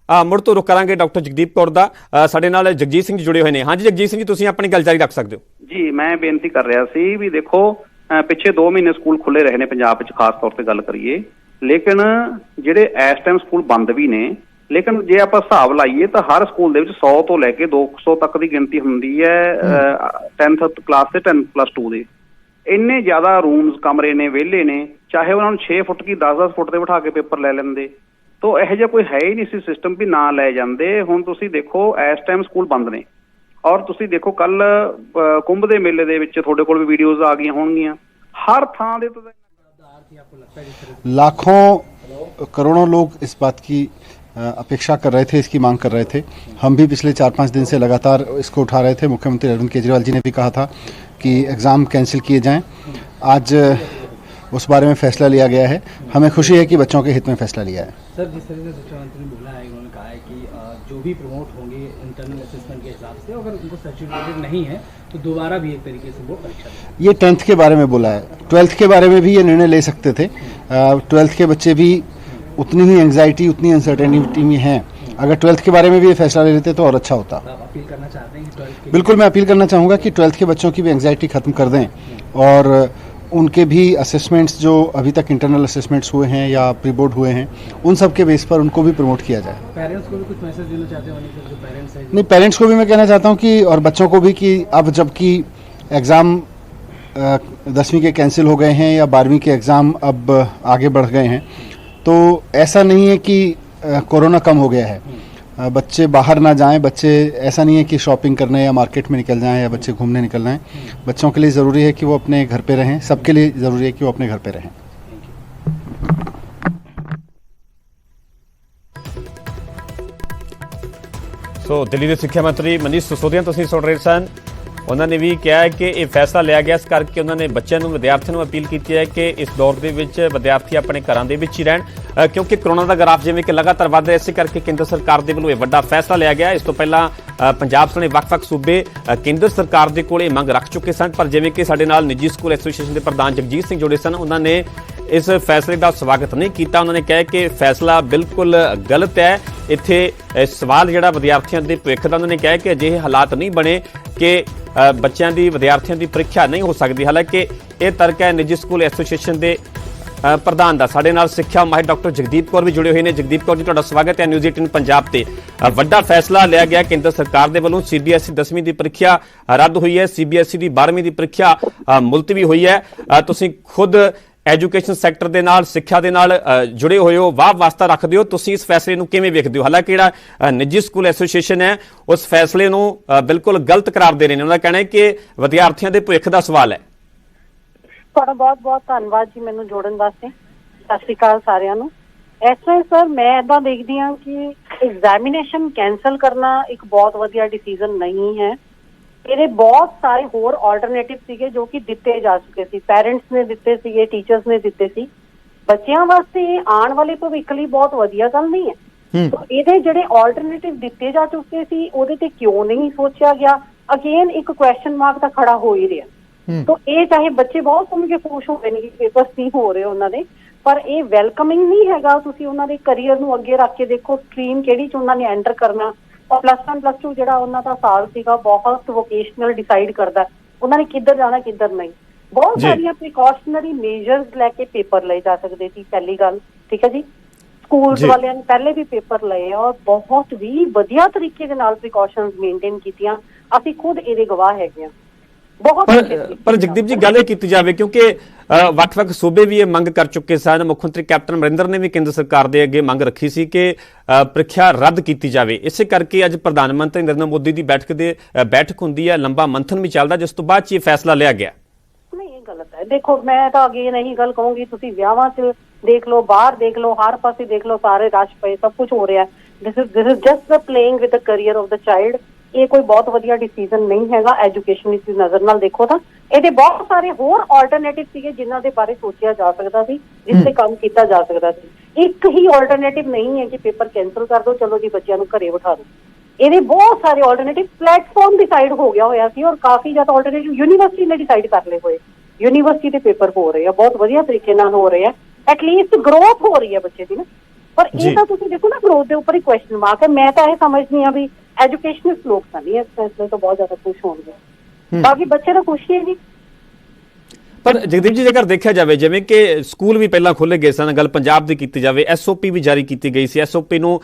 ਮੁੜ ਤੋਂ ਰੁਕ ਕਰਾਂਗੇ ਡਾਕਟਰ ਜਗਦੀਪ ਕੌਰ ਦਾ। ਸਾਡੇ ਨਾਲ ਜਗਜੀਤ ਸਿੰਘ ਜੁੜੇ ਹੋਏ ਨੇ। ਹਾਂਜੀ ਜਗਜੀਤ ਸਿੰਘ ਜੀ, ਤੁਸੀਂ ਆਪਣੀ ਗੱਲ ਜਾਰੀ ਰੱਖ ਸਕਦੇ ਹੋ। ਜੀ, ਮੈਂ ਬੇਨਤੀ ਕਰ ਰਿਹਾ ਸੀ ਵੀ ਦੇਖੋ ਪਿੱਛੇ 2 ਮਹੀਨੇ ਸਕੂਲ ਖੁੱਲੇ ਰਹੇ ਨੇ ਪੰਜਾਬ ਵਿੱਚ, ਖਾਸ ਤੌਰ ਤੇ ਗੱਲ ਕਰੀਏ, ਲੇਕਿਨ ਜਿਹੜੇ ਇਸ ਟਾਈਮ ਸਕੂਲ ਬੰਦ ਵੀ ਨੇ ਲੇਕਿਨ ਜੇ ਆਪਾਂ ਹਿਸਾਬ ਲਾਈਏ ਤਾਂ ਹਰ ਸਕੂਲ ਦੇ ਵਿੱਚ 100 ਤੋਂ ਲੈ ਕੇ 200 ਤੱਕ ਦੀ ਗਿਣਤੀ ਹੁੰਦੀ ਹੈ 10th ਕਲਾਸ ਤੇ 10 ਪਲੱਸ 2 ਦੇ। ਇੰਨੇ ਜ਼ਿਆਦਾ ਰੂਮਸ ਕਮਰੇ ਨੇ, ਵਿਹਲੇ ਨੇ, ਚਾਹੇ ਉਹਨਾਂ ਨੂੰ 6 ਫੁੱਟ ਕੀ 10-10 ਫੁੱਟ ਤੇ ਬਿਠਾ ਕੇ ਪੇਪਰ ਲੈ ਲੈਂਦੇ। ਤਾਂ ਇਹੋ ਜਿਹਾ ਕੋਈ ਹੈ ਹੀ ਨਹੀਂ ਸੀ ਸਿਸਟਮ ਵੀ ਨਾ ਲੈ ਜਾਂਦੇ। ਹੁਣ ਤੁਸੀਂ ਦੇਖੋ ਇਸ ਟਾਈਮ ਸਕੂਲ ਬੰਦ ਨੇ, ਔਰ ਤੁਸੀਂ ਦੇਖੋ ਕੱਲ ਕੁੰਭ ਦੇ ਮੇਲੇ ਦੇ ਵਿੱਚ ਤੁਹਾਡੇ ਕੋਲ ਵੀ ਵੀਡੀਓਜ਼ ਆ ਗਈਆਂ ਹੋਣਗੀਆਂ, हर थां दे। तो लाखों करोड़ों लोग इस बात की अपेक्षा कर रहे थे, इसकी मांग कर रहे थे। हम भी पिछले 4-5 दिन से लगातार इसको उठा रहे थे। मुख्यमंत्री अरविंद केजरीवाल जी ने भी कहा था कि एग्ज़ाम कैंसिल किए जाएं। आज उस बारे में फैसला लिया गया है। हमें खुशी है कि बच्चों के हित में फैसला लिया है। सर, जिस तरह से शिक्षा मंत्री ने बोला है, उन्होंने कहा है कि जो भी प्रमोट होंगे इंटरनल असेसमेंट के हिसाब से, अगर उनको सर्टिफिकेट नहीं है तो दोबारा भी एक तरीके से वो परीक्षा दें। ये 10th के बारे में बोला है। 12th के बारे में भी ये निर्णय ले सकते थे। 12th के बच्चे भी उतनी ही एंग्जाइटी, उतनी अनसर्टेनिटी में हैं। अगर 12th के बारे में भी ये फैसला ले लेते तो और अच्छा होता। आप अपील करना चाहते हैं कि 12th के? बिल्कुल, मैं अपील करना चाहूँगा कि 12th के बच्चों की भी एंग्जाइटी ख़त्म कर दें और उनके भी असेसमेंट्स जो अभी तक इंटरनल असेसमेंट्स हुए हैं या प्री बोर्ड हुए हैं, उन सब के बेस पर उनको भी प्रमोट किया जाए। पेरेंट्स को भी कुछ मैसेज देना चाहते हैं जो पेरेंट्स हैं? नहीं, पेरेंट्स को भी मैं कहना चाहता हूँ कि और बच्चों को भी कि अब जबकि एग्ज़ाम 10वीं के कैंसिल हो गए हैं या 12वीं के एग्ज़ाम अब आगे बढ़ गए हैं, तो ऐसा नहीं है कि कोरोना कम हो गया है। बच्चे बाहर ना जाएं, बच्चे ऐसा नहीं है कि शॉपिंग करने या मार्केट में निकल जाएं या बच्चे घूमने निकल जाएं। बच्चों के लिए ज़रूरी है कि वो अपने घर पे रहें, सबके लिए ज़रूरी है कि वो अपने घर पे रहें। ਸੋ ਦਿੱਲੀ ਦੇ ਸਿੱਖਿਆ ਮੰਤਰੀ ਮਨੀਸ਼ ਸਿਸੋਦੀਆ ਤੁਸੀਂ ਸੁਣ ਰਹੇ ਸਨ। ਉਹਨਾਂ ਨੇ ਵੀ ਕਿਹਾ ਹੈ ਕਿ ਇਹ ਫੈਸਲਾ ਲਿਆ ਗਿਆ, ਇਸ ਕਰਕੇ ਉਹਨਾਂ ਨੇ ਬੱਚਿਆਂ ਨੂੰ, ਵਿਦਿਆਰਥੀਆਂ ਨੂੰ ਅਪੀਲ ਕੀਤੀ ਹੈ ਕਿ ਇਸ ਦੌਰ ਦੇ ਵਿੱਚ ਵਿਦਿਆਰਥੀ ਆਪਣੇ ਘਰਾਂ ਦੇ ਵਿੱਚ ਹੀ ਰਹਿਣ, ਕਿਉਂਕਿ ਕਰੋਨਾ ਦਾ ਗ੍ਰਾਫ ਜਿਵੇਂ ਕਿ ਲਗਾਤਾਰ ਵੱਧ ਰਿਹਾ, ਇਸੇ ਕਰਕੇ ਕੇਂਦਰ ਸਰਕਾਰ ਦੇ ਵੱਲੋਂ ਇਹ ਵੱਡਾ ਫੈਸਲਾ ਲਿਆ ਗਿਆ। ਇਸ ਤੋਂ ਪਹਿਲਾਂ ਪੰਜਾਬ ਸਣੇ ਵੱਖ-ਵੱਖ ਸੂਬੇ ਕੇਂਦਰ ਸਰਕਾਰ ਦੇ ਕੋਲ ਇਹ ਮੰਗ ਰੱਖ ਚੁੱਕੇ ਸਨ, ਪਰ ਜਿਵੇਂ ਕਿ ਸਾਡੇ ਨਾਲ ਨਿੱਜੀ ਸਕੂਲ ਐਸੋਸੀਏਸ਼ਨ ਦੇ ਪ੍ਰਧਾਨ ਜਗਜੀਤ ਸਿੰਘ ਜੁੜੇ ਸਨ, ਉਹਨਾਂ ਨੇ ਇਸ ਫੈਸਲੇ ਦਾ ਸਵਾਗਤ ਨਹੀਂ ਕੀਤਾ। ਉਹਨਾਂ ਨੇ ਕਿਹਾ ਕਿ ਫੈਸਲਾ ਬਿਲਕੁਲ ਗਲਤ ਹੈ। ਇੱਥੇ ਸਵਾਲ ਜਿਹੜਾ ਵਿਦਿਆਰਥੀਆਂ ਦੇ ਭਵਿੱਖ ਦਾ, ਉਹਨਾਂ ਨੇ ਕਿਹਾ ਕਿ ਅਜਿਹੇ ਹਾਲਾਤ ਨਹੀਂ ਬਣੇ ਕਿ ਬੱਚਿਆਂ ਦੀ, ਵਿਦਿਆਰਥੀਆਂ ਦੀ ਪ੍ਰੀਖਿਆ ਨਹੀਂ ਹੋ ਸਕਦੀ। ਹਾਲਾਂਕਿ ਇਹ ਤਰਕ ਹੈ ਨਿੱਜੀ ਸਕੂਲ ਐਸੋਸੀਏਸ਼ਨ ਦੇ ਪ੍ਰਧਾਨ ਦਾ। ਸਾਡੇ ਨਾਲ ਸਿੱਖਿਆ ਮਾਹਿਰ ਡਾਕਟਰ ਜਗਦੀਪ ਕੌਰ ਵੀ ਜੁੜੇ ਹੋਏ ਨੇ। ਜਗਦੀਪ ਕੌਰ ਜੀ, ਤੁਹਾਡਾ ਸਵਾਗਤ ਹੈ ਨਿਊਜ਼ 18 ਪੰਜਾਬ ਤੇ। ਵੱਡਾ ਫੈਸਲਾ ਲਿਆ ਗਿਆ ਕੇਂਦਰ ਸਰਕਾਰ ਦੇ ਵੱਲੋਂ। ਸੀਬੀਐਸਈ 10ਵੀਂ ਦੀ ਪ੍ਰੀਖਿਆ ਰੱਦ ਹੋਈ ਹੈ, ਸੀਬੀਐਸਈ ਦੀ 12ਵੀਂ ਦੀ ਪ੍ਰੀਖਿਆ ਮੁਲਤਵੀ ਹੋਈ ਹੈ। ਤੁਸੀਂ ਖੁਦ ਐਜੂਕੇਸ਼ਨ ਸੈਕਟਰ ਦੇ ਨਾਲ, ਸਿੱਖਿਆ ਦੇ ਨਾਲ ਜੁੜੇ ਹੋਏ ਹੋ, ਵਾਹ ਵਾਸਤਾ ਰੱਖਦੇ ਹੋ, ਤੁਸੀਂ ਇਸ ਫੈਸਲੇ ਨੂੰ ਕਿਵੇਂ ਵੇਖਦੇ ਹੋ? ਹਾਲਾਂਕਿ ਜਿਹੜਾ ਨਿੱਜੀ ਸਕੂਲ ਐਸੋਸੀਏਸ਼ਨ ਹੈ ਉਸ ਫੈਸਲੇ ਨੂੰ ਬਿਲਕੁਲ ਗਲਤ ਕਰਾਰ ਦੇ ਰਹੇ ਨੇ। ਉਹਨਾਂ ਦਾ ਕਹਿਣਾ ਹੈ ਕਿ ਵਿਦਿਆਰਥੀਆਂ ਦੇ ਭਵਿੱਖ ਦਾ ਸਵਾਲ ਹੈ। ਤੁਹਾਡਾ ਬਹੁਤ ਬਹੁਤ ਧੰਨਵਾਦ ਜੀ ਮੈਨੂੰ ਜੋੜਨ ਵਾਸਤੇ। ਸਤਿ ਸ਼੍ਰੀ ਅਕਾਲ ਸਾਰਿਆਂ ਨੂੰ। ਇਸ ਤਰ੍ਹਾਂ ਸਰ, ਮੈਂ ਏਦਾਂ ਦੇਖਦੀ ਹਾਂ ਕਿ ਐਗਜ਼ਾਮੀਨੇਸ਼ਨ ਕੈਂਸਲ ਕਰਨਾ ਇੱਕ ਬਹੁਤ ਵਧੀਆ ਡਿਸੀਜਨ ਨਹੀਂ ਹੈ। ਇਹਦੇ ਬਹੁਤ ਸਾਰੇ ਹੋਰ ਆਲਟਰਨੇਟਿਵ ਸੀਗੇ ਜੋ ਕਿ ਦਿੱਤੇ ਜਾ ਚੁੱਕੇ ਸੀ, ਪੈਰੈਂਟਸ ਨੇ ਦਿੱਤੇ ਸੀਗੇ, ਟੀਚਰਸ ਨੇ ਦਿੱਤੇ ਸੀ। ਬੱਚਿਆਂ ਵਾਸਤੇ ਆਉਣ ਵਾਲੇ ਭਵਿੱਖ ਲਈ ਬਹੁਤ ਵਧੀਆ ਗੱਲ ਨਹੀਂ ਹੈ। ਇਹਦੇ ਜਿਹੜੇ ਆਲਟਰਨੇਟਿਵ ਦਿੱਤੇ ਜਾ ਚੁੱਕੇ ਸੀ ਉਹਦੇ ਤੇ ਕਿਉਂ ਨਹੀਂ ਸੋਚਿਆ ਗਿਆ? ਅਗੇਨ ਇੱਕ ਕੁਐਸਚਨ ਮਾਰਕ ਤਾਂ ਖੜਾ ਹੋ ਹੀ ਰਿਹਾ। ਤਾਂ ਇਹ ਚਾਹੇ ਬੱਚੇ ਬਹੁਤ ਸਮਝ ਕੇ ਖੁਸ਼ ਹੋ ਗਏ ਨੇ ਕਿ ਪੇਪਰਸ ਨਹੀਂ ਹੋ ਰਹੇ ਉਹਨਾਂ ਦੇ, ਪਰ ਇਹ ਵੈਲਕਮਿੰਗ ਨਹੀਂ ਹੈਗਾ। ਤੁਸੀਂ ਉਹਨਾਂ ਦੇ ਕਰੀਅਰ ਨੂੰ ਅੱਗੇ ਰੱਖ ਕੇ ਦੇਖੋ, ਸਟਰੀਮ ਕਿਹੜੀ 'ਚ ਉਹਨਾਂ ਨੇ ਐਂਟਰ ਕਰਨਾ। ਔਰ +1 +2 ਜਿਹੜਾ ਉਹਨਾਂ ਦਾ ਸਾਲ ਸੀਗਾ ਬਹੁਤ ਵੋਕੇਸ਼ਨਲ ਡਿਸਾਈਡ ਕਰਦਾ ਉਹਨਾਂ ਨੇ ਕਿੱਧਰ ਜਾਣਾ ਕਿੱਧਰ ਨਹੀਂ। ਬਹੁਤ ਸਾਰੀਆਂ ਪ੍ਰੀਕਾਸ਼ਨਰੀ ਮੇਜਰਸ ਲੈ ਕੇ ਪੇਪਰ ਲਏ ਜਾ ਸਕਦੇ ਸੀ, ਪਹਿਲੀ ਗੱਲ। ਠੀਕ ਹੈ ਜੀ, ਸਕੂਲਸ ਵਾਲਿਆਂ ਨੇ ਪਹਿਲੇ ਵੀ ਪੇਪਰ ਲਏ ਔਰ ਬਹੁਤ ਵੀ ਵਧੀਆ ਤਰੀਕੇ ਦੇ ਨਾਲ ਪ੍ਰੀਕਾਸ਼ਨਸ ਮੇਨਟੇਨ ਕੀਤੀਆਂ। ਅਸੀਂ ਖੁਦ ਇਹਦੇ ਗਵਾਹ ਹੈਗੇ ਹਾਂ। ਪਰ ਜਗਦੀਪ ਜੀ, ਗੱਲ ਇਹ ਕੀਤੀ ਜਾਵੇ ਕਿਉਂਕਿ ਵੱਖ-ਵੱਖ ਸੂਬੇ ਵੀ ਇਹ ਮੰਗ ਕਰ ਚੁੱਕੇ ਸਨ। ਮੁੱਖ ਮੰਤਰੀ ਕੈਪਟਨ ਅਮਰਿੰਦਰ ਨੇ ਵੀ ਕੇਂਦਰ ਸਰਕਾਰ ਦੇ ਅੱਗੇ ਮੰਗ ਰੱਖੀ ਸੀ ਕਿ ਪ੍ਰੀਖਿਆ ਰੱਦ ਕੀਤੀ ਜਾਵੇ। ਇਸੇ ਕਰਕੇ ਅੱਜ ਪ੍ਰਧਾਨ ਮੰਤਰੀ ਨਰਿੰਦਰ ਮੋਦੀ ਦੀ ਬੈਠਕ ਹੁੰਦੀ ਹੈ, ਲੰਬਾ ਮੰਥਨ ਵੀ ਚੱਲਦਾ, ਜਿਸ ਤੋਂ ਬਾਅਦ 'ਚ ਇਹ ਫੈਸਲਾ ਲਿਆ ਗਿਆ। ਨਹੀਂ, ਇਹ ਗਲਤ ਹੈ। ਦੇਖੋ, ਮੈਂ ਤਾਂ ਅੱਗੇ ਨਹੀਂ ਗੱਲ ਕਹੂੰਗੀ, ਤੁਸੀਂ ਵਿਆਹਾਂ 'ਚ ਦੇਖ ਲਓ, ਬਾਹਰ ਦੇਖ ਲਓ, ਹਰ ਪਾਸੇ ਦੇਖ ਲਓ, ਸਾਰੇ ਰਸ਼ ਪਏ, ਸਭ ਕੁਝ ਹੋ ਰਿਹਾ। This is just the playing with the career of the child. ਇਹ ਕੋਈ ਬਹੁਤ ਵਧੀਆ ਡਿਸੀਜਨ ਨਹੀਂ ਹੈਗਾ ਐਜੂਕੇਸ਼ਨ ਦੀ ਨਜ਼ਰ ਨਾਲ ਦੇਖੋ ਤਾਂ। ਇਹਦੇ ਬਹੁਤ ਸਾਰੇ ਹੋਰ ਆਲਟਰਨੇਟਿਵ ਸੀਗੇ ਜਿਨ੍ਹਾਂ ਦੇ ਬਾਰੇ ਸੋਚਿਆ ਜਾ ਸਕਦਾ ਸੀ, ਜਿਸ ਤੇ ਕੰਮ ਕੀਤਾ ਜਾ ਸਕਦਾ ਸੀ। ਇੱਕ ਹੀ ਆਲਟਰਨੇਟਿਵ ਨਹੀਂ ਹੈ ਕਿ ਪੇਪਰ ਕੈਂਸਲ ਕਰ ਦਿਓ, ਚਲੋ ਜੀ ਬੱਚਿਆਂ ਨੂੰ ਘਰੇ ਬਿਠਾ ਦਿਓ। ਇਹਦੇ ਬਹੁਤ ਸਾਰੇ ਆਲਟਰਨੇਟਿਵ ਪਲੇਟਫਾਰਮ ਡਿਸਾਈਡ ਹੋ ਗਿਆ ਹੋਇਆ ਸੀ ਔਰ ਕਾਫੀ ਜ਼ਿਆਦਾ ਆਲਟਰਨੇਟਿਵ ਯੂਨੀਵਰਸਿਟੀ ਨੇ ਡਿਸਾਈਡ ਕਰ ਲਏ ਹੋਏ। ਯੂਨੀਵਰਸਿਟੀ ਦੇ ਪੇਪਰ ਹੋ ਰਹੇ ਆ, ਬਹੁਤ ਵਧੀਆ ਤਰੀਕੇ ਨਾਲ ਹੋ ਰਹੇ ਆ। ਐਟਲੀਸਟ ਗਰੋਥ ਹੋ ਰਹੀ ਹੈ ਬੱਚੇ ਦੀ ਨਾ। ਪਰ ਇਹ ਤਾਂ ਤੁਸੀਂ ਦੇਖੋ ਨਾ, ਗਰੋਥ ਦੇ ਉੱਪਰ ਹੀ ਕੁਐਸਚਨ ਮਾਰਕ ਹੈ। ਮੈਂ ਤਾਂ ਇਹ ਸਮਝਦੀ ਹਾਂ ਵੀ ਐਜੂਕੇਸ਼ਨਿਸਟ ਲੋਕ ਤਾਂ ਨਹੀਂ ਇਸ ਫੈਸਲੇ ਤੋਂ ਬਹੁਤ ਜ਼ਿਆਦਾ ਖੁਸ਼ ਹੋਣਗੇ, ਬਾਕੀ ਬੱਚੇ ਤਾਂ ਖੁਸ਼ ਹੀ ਹੈ ਜੀ। ਪਰ ਜਗਦੀਪ ਜੀ ਜੇਕਰ ਦੇਖਿਆ ਜਾਵੇ ਜਿਵੇਂ ਕਿ ਸਕੂਲ ਵੀ ਪਹਿਲਾਂ ਖੋਲ੍ਹੇ ਗਏ ਸਨ, ਗੱਲ ਪੰਜਾਬ ਦੀ ਕੀਤੀ ਜਾਵੇ, SOP ਵੀ ਜਾਰੀ ਕੀਤੀ ਗਈ ਸੀ, SOP ਨੂੰ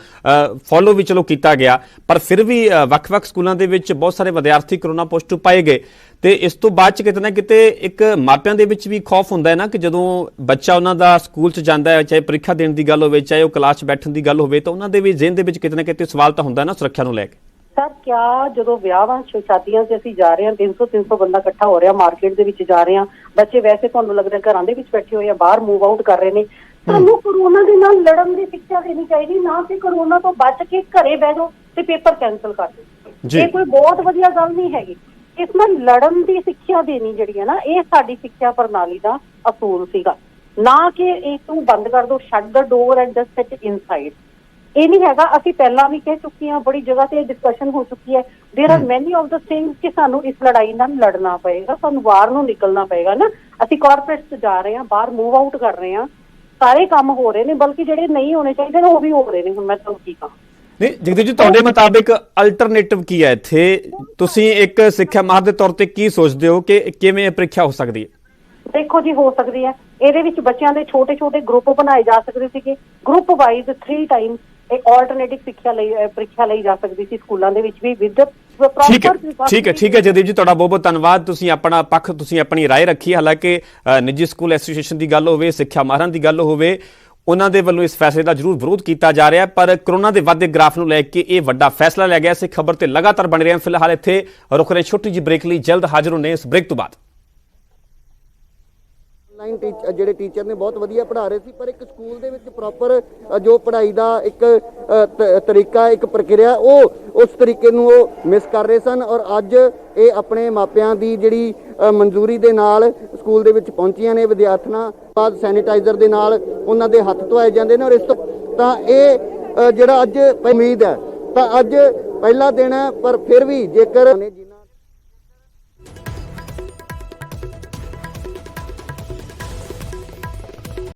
ਫੋਲੋ ਵੀ ਚਲੋ ਕੀਤਾ ਗਿਆ, ਪਰ ਫਿਰ ਵੀ ਵੱਖ-ਵੱਖ ਸਕੂਲਾਂ ਦੇ ਵਿੱਚ ਬਹੁਤ ਸਾਰੇ ਵਿਦਿਆਰਥੀ ਕਰੋਨਾ ਪੋਜ਼ਿਟਿਵ ਪਾਏ ਗਏ ਤੇ ਇਸ ਤੋਂ ਬਾਅਦ ਚ ਕਿਤੇ ਨਾ ਕਿਤੇ ਇੱਕ ਮਾਪਿਆਂ ਦੇ ਵਿੱਚ ਵੀ ਖੌਫ ਹੁੰਦਾ ਹੈ ਨਾ ਕਿ ਜਦੋਂ ਬੱਚਾ ਉਹਨਾਂ ਦਾ ਸਕੂਲ 'ਚ ਜਾਂਦਾ ਹੈ, ਚਾਹੇ ਪ੍ਰੀਖਿਆ ਦੇਣ ਦੀ ਗੱਲ ਹੋਵੇ, ਚਾਹੇ ਉਹ ਕਲਾਸ 'ਚ ਬੈਠਣ ਦੀ ਗੱਲ ਹੋਵੇ, ਤਾਂ ਉਹਨਾਂ ਦੇ ਵੀ ਜ਼ਿਹਨ ਦੇ ਵਿੱਚ ਕਿਤੇ ਨਾ ਕਿਤੇ ਸਵਾਲ ਤਾਂ ਹੁੰਦਾ ਨਾ ਸੁਰੱਖਿਆ ਨੂੰ ਲੈ ਕੇ। ਸਰ ਕਿਆ ਜਦੋਂ ਵਿਆਹਾਂ ਸ਼ਾਦੀਆਂ 'ਚ ਅਸੀਂ ਜਾ ਰਹੇ ਹਾਂ 300 ਬੰਦਾ ਇਕੱਠਾ ਹੋ ਰਿਹਾ, ਮਾਰਕੀਟ ਦੇ ਵਿੱਚ ਜਾ ਰਹੇ ਹਾਂ, ਬੱਚੇ ਵੈਸੇ ਤੁਹਾਨੂੰ ਲੱਗਦਾ ਘਰਾਂ ਦੇ ਵਿੱਚ ਬੈਠੇ ਹੋਏ ਆ, ਬਾਹਰ ਮੂਵ ਆਊਟ ਕਰ ਰਹੇ ਨੇ, ਸਾਨੂੰ ਕਰੋਨਾ ਦੇ ਨਾਲ ਲੜਨ ਦੀ ਸਿੱਖਿਆ ਦੇਣੀ ਚਾਹੀਦੀ, ਨਾ ਕਿ ਕਰੋਨਾ ਤੋਂ ਬਚ ਕੇ ਘਰੇ ਬਹਿ ਜਾਓ ਤੇ ਪੇਪਰ ਕੈਂਸਲ ਕਰ ਦਿਓ। ਇਹ ਕੋਈ ਬਹੁਤ ਵਧੀਆ ਗੱਲ ਨਹੀਂ ਹੈਗੀ। ਇਸ ਨਾਲ ਲੜਨ ਦੀ ਸਿੱਖਿਆ ਦੇਣੀ ਜਿਹੜੀ ਹੈ ਨਾ, ਇਹ ਸਾਡੀ ਸਿੱਖਿਆ ਪ੍ਰਣਾਲੀ ਦਾ ਅਸੂਲ ਸੀਗਾ, ਨਾ ਕਿ ਇਹ ਤੂੰ ਬੰਦ ਕਰ ਦੋ, shut the door and just sit inside. ਇਹ ਨਹੀਂ ਹੈਗਾ। ਅਸੀਂ ਪਹਿਲਾਂ ਵੀ ਕਹਿ ਚੁੱਕੇ ਹਾਂ, ਬੜੀ ਜਗ੍ਹਾ ਤੇ ਡਿਸਕਸ਼ਨ ਹੋ ਚੁੱਕੀ ਹੈ। ਦੇਰ ਆਰ ਮੈਨੀ ਆਫ ਦ ਥਿੰਗਸ ਕਿ ਸਾਨੂੰ ਇਸ ਲੜਾਈ ਨਾਲ ਲੜਨਾ ਪਏਗਾ, ਸਾਨੂੰ ਬਾਹਰ ਨੂੰ ਨਿਕਲਣਾ ਪਏਗਾ ਨਾ। ਅਸੀਂ ਕਾਰਪੋਰੇਟ 'ਚ ਜਾ ਰਹੇ ਹਾਂ, ਬਾਹਰ ਮੂਵ ਆਊਟ ਕਰ ਰਹੇ ਹਾਂ, ਸਾਰੇ ਕੰਮ ਹੋ ਰਹੇ ਨੇ, ਬਲਕਿ ਜਿਹੜੇ ਨਹੀਂ ਹੋਣੇ ਚਾਹੀਦੇ ਨੇ ਉਹ ਵੀ ਹੋ ਰਹੇ ਨੇ। ਹੁਣ ਮੈਂ ਤੁਹਾਨੂੰ ਕੀ ਕਹਾਂ। ਨਹੀਂ ਜਗਦੀਪ ਜੀ, ਤੁਹਾਡੇ ਮੁਤਾਬਿਕ ਅਲਟਰਨੇਟਿਵ ਕੀ ਹੈ ਇੱਥੇ? ਤੁਸੀਂ ਇੱਕ ਸਿੱਖਿਆ ਮਾਹਰ ਦੇ ਤੌਰ ਤੇ ਕੀ ਸੋਚਦੇ ਹੋ ਕਿ ਕਿਵੇਂ ਇਹ ਪ੍ਰੀਖਿਆ ਹੋ ਸਕਦੀ ਹੈ? ਦੇਖੋ ਜੀ, ਹੋ ਸਕਦੀ ਹੈ। ਇਹਦੇ ਵਿੱਚ ਬੱਚਿਆਂ ਦੇ ਛੋਟੇ-ਛੋਟੇ ਗਰੁੱਪ ਬਣਾਏ ਜਾ ਸਕਦੇ ਸੀਗੇ, ਗਰੁੱਪ ਵਾਈਜ਼ 3 ਟਾਈਮ ਇਹ ਆਲਟਰਨੇਟਿਵ ਪ੍ਰੀਖਿਆ ਲਈ ਜਾ ਸਕਦੀ ਸੀ ਸਕੂਲਾਂ ਦੇ ਵਿੱਚ ਵੀ ਵਿਦ ਠੀਕ ਹੈ ਜਗਦੀਪ ਜੀ, ਤੁਹਾਡਾ ਬਹੁਤ ਬਹੁਤ ਧੰਨਵਾਦ। ਤੁਸੀਂ ਆਪਣਾ ਪੱਖ, ਤੁਸੀਂ ਆਪਣੀ ਰਾਏ ਰੱਖੀ। ਹਾਲਾਂਕਿ ਨਿੱਜੀ ਸਕੂਲ ਐਸੋਸੀਏਸ਼ਨ ਦੀ ਗੱਲ ਹੋਵੇ, ਸਿੱਖਿਆ ਮਾਹਰਾਂ ਦੀ ਗੱਲ ਹੋਵੇ, ਉਹਨਾਂ ਦੇ ਵੱਲੋਂ ਇਸ ਫੈਸਲੇ ਦਾ ਜ਼ਰੂਰ ਵਿਰੋਧ ਕੀਤਾ ਜਾ ਰਿਹਾ, ਪਰ ਕਰੋਨਾ ਦੇ ਵੱਧਦੇ ਗ੍ਰਾਫ ਨੂੰ ਲੈ ਕੇ ਇਹ ਵੱਡਾ ਫੈਸਲਾ ਲਿਆ ਗਿਆ। ਇਸ ਖਬਰ ਤੇ ਲਗਾਤਾਰ ਬਣ ਰਹੇ ਹਾਂ। ਫਿਲਹਾਲ ਇੱਥੇ ਰੁਕ ਰਹੇ, ਛੋਟੀ ਜਿਹੀ ਬ੍ਰੇਕ ਲਈ, ਜਲਦ ਹਾਜ਼ਰ ਹੋਣੇ ਇਸ ਬ੍ਰੇਕ ਤੋਂ ਬਾਅਦ। ਜਿਹੜੇ ਟੀਚਰ ਨੇ ਬਹੁਤ ਵਧੀਆ ਪੜ੍ਹਾ ਰਹੇ ਸੀ, ਪਰ ਇੱਕ ਸਕੂਲ ਦੇ ਵਿੱਚ ਪ੍ਰੋਪਰ ਜੋ ਪੜ੍ਹਾਈ ਦਾ ਇੱਕ ਤਰੀਕਾ, ਇੱਕ ਪ੍ਰਕਿਰਿਆ, ਉਹ ਉਸ ਤਰੀਕੇ ਨੂੰ ਉਹ ਮਿਸ ਕਰ ਰਹੇ ਸਨ। ਔਰ ਅੱਜ ਇਹ ਆਪਣੇ ਮਾਪਿਆਂ ਦੀ ਜਿਹੜੀ ਮਨਜ਼ੂਰੀ ਦੇ ਨਾਲ ਸਕੂਲ ਦੇ ਵਿੱਚ ਪਹੁੰਚੀਆਂ ਨੇ। ਵਿਦਿਆਰਥਣਾਂ ਬਾਅਦ ਸੈਨੀਟਾਈਜ਼ਰ ਦੇ ਨਾਲ ਉਹਨਾਂ ਦੇ ਹੱਥ ਧੋਏ ਜਾਂਦੇ ਨੇ। ਔਰ ਇਸ ਤੋਂ ਤਾਂ ਇਹ ਜਿਹੜਾ ਅੱਜ ਉਮੀਦ ਹੈ ਤਾਂ ਅੱਜ ਪਹਿਲਾ ਦਿਨ ਹੈ, ਪਰ ਫਿਰ ਵੀ ਜੇਕਰ